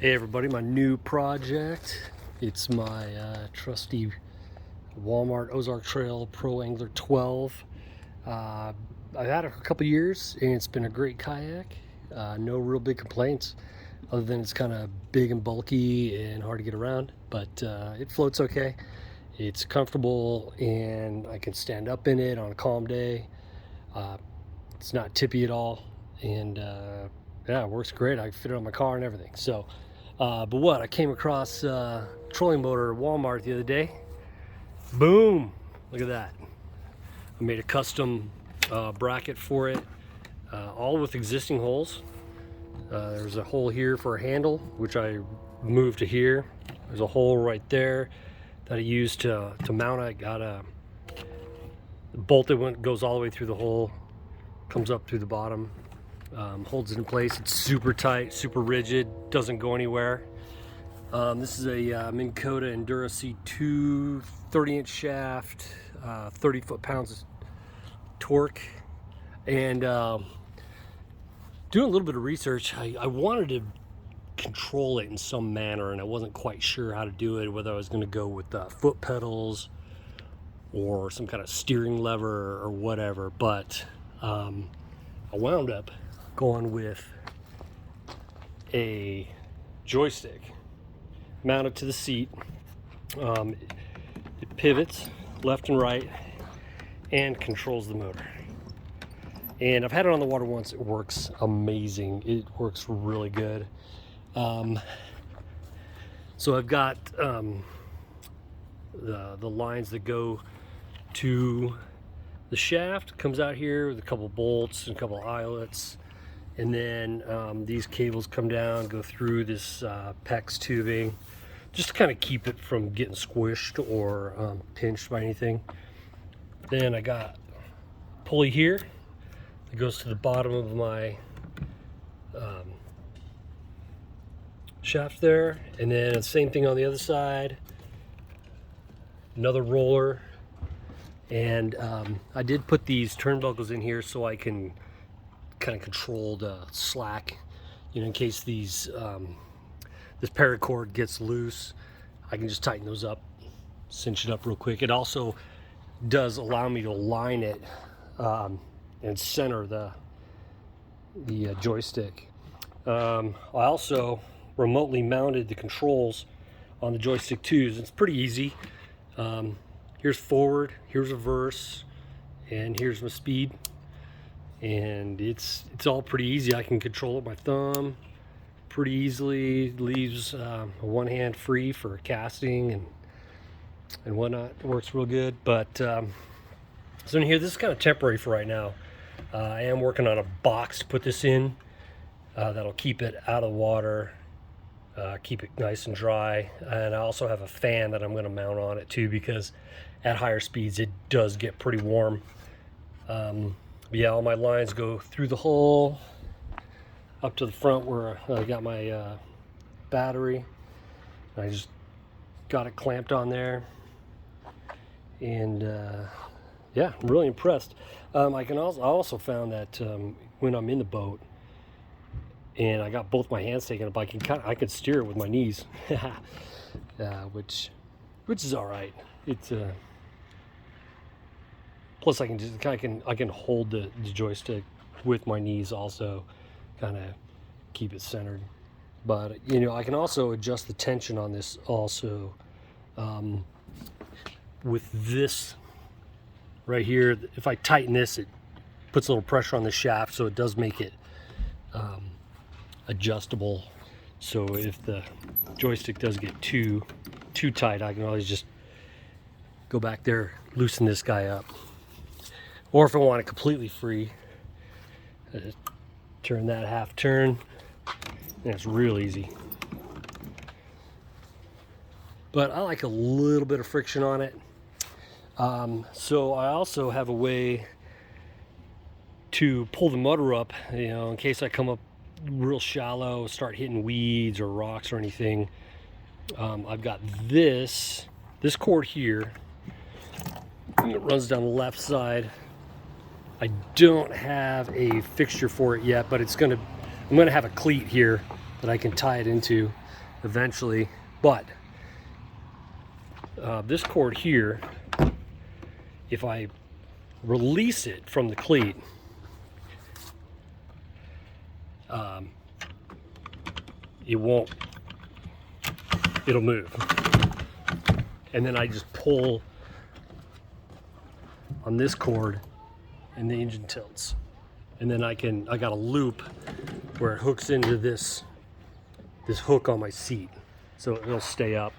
Hey everybody, my new project. It's my trusty Walmart Ozark Trail Pro Angler 12. I've had it for a couple years and it's been a great kayak. No real big complaints other than it's kind of big and bulky and hard to get around, but it floats okay. It's comfortable and I can stand up in it on a calm day. It's not tippy at all, and yeah, it works great. I fit it on my car and everything. So but I came across trolling motor at Walmart the other day. Boom, look at that. I made a custom bracket for it, all with existing holes. There's a hole here for a handle, which I moved to here. There's a hole right there that I used to mount it. I got a bolt that goes all the way through the hole, comes up through the bottom, holds it in place. It's super tight, super rigid, doesn't go anywhere. This is a Minn Kota Endura C2 30-inch shaft, 30 foot-pounds of torque, and doing a little bit of research, I wanted to control it in some manner, and I wasn't quite sure how to do it, whether I was going to go with foot pedals or some kind of steering lever or whatever, but I wound up going with a joystick mounted to the seat. It pivots left and right and controls the motor. And I've had it on the water once. It works amazing. It works really good. So I've got the lines that go to the shaft, comes out here with a couple bolts and a couple eyelets, and then these cables come down, go through this PEX tubing, just to kind of keep it from getting squished or pinched by anything. Then I got a pulley here that goes to the bottom of my shaft there, and then the same thing on the other side, another roller. And I did put these turnbuckles in here so I can kind of control the slack, you know, in case these this paracord gets loose. I can just tighten those up, cinch it up real quick. It also does allow me to align it and center the joystick. I also remotely mounted the controls on the joystick too. It's pretty easy. Here's forward, here's reverse, and here's my speed. And it's all pretty easy. I can control it with my thumb pretty easily. Leaves one hand free for casting and whatnot. It works real good. But so in here, this is kind of temporary for right now. I am working on a box to put this in that'll keep it out of the water, keep it nice and dry. And I also have a fan that I'm going to mount on it too, because at higher speeds it does get pretty warm. Yeah, all my lines go through the hole up to the front where I got my battery. I just got it clamped on there, and yeah, I'm really impressed. I also found that when I'm in the boat and I got both my hands taken up, I could steer it with my knees, which is all right. It's plus I can hold the joystick with my knees also, kind of keep it centered. But you know, I can also adjust the tension on this also with this right here. If I tighten this, it puts a little pressure on the shaft, so it does make it adjustable. So if the joystick does get too tight, I can always just go back there, loosen this guy up. Or if I want it completely free, I just turn that half turn, and it's real easy. But I like a little bit of friction on it. So I also have a way to pull the motor up, you know, in case I come up real shallow, start hitting weeds or rocks or anything. I've got this cord here, and it runs down the left side. I don't have a fixture for it yet, but I'm gonna have a cleat here that I can tie it into eventually. But this cord here, if I release it from the cleat, it'll move. And then I just pull on this cord and the engine tilts. And then I got a loop where it hooks into this hook on my seat, so it'll stay up.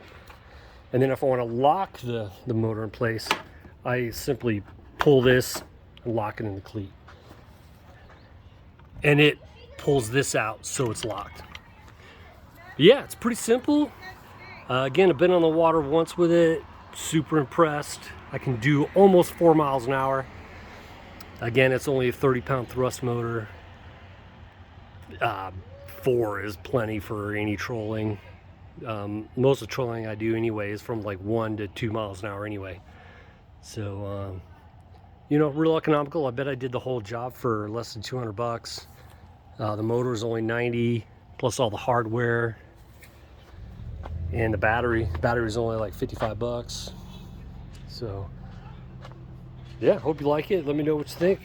And then if I want to lock the motor in place, I simply pull this and lock it in the cleat. And it pulls this out so it's locked. Yeah, it's pretty simple. Again, I've been on the water once with it, super impressed. I can do almost 4 miles an hour. Again, it's only a 30-pound thrust motor. 4 is plenty for any trolling. Most of the trolling I do anyway is from like 1 to 2 miles an hour anyway. So, you know, real economical. I bet I did the whole job for less than 200 bucks. The motor is only 90, plus all the hardware. And the battery is only like 55 bucks. So, yeah, hope you like it. Let me know what you think.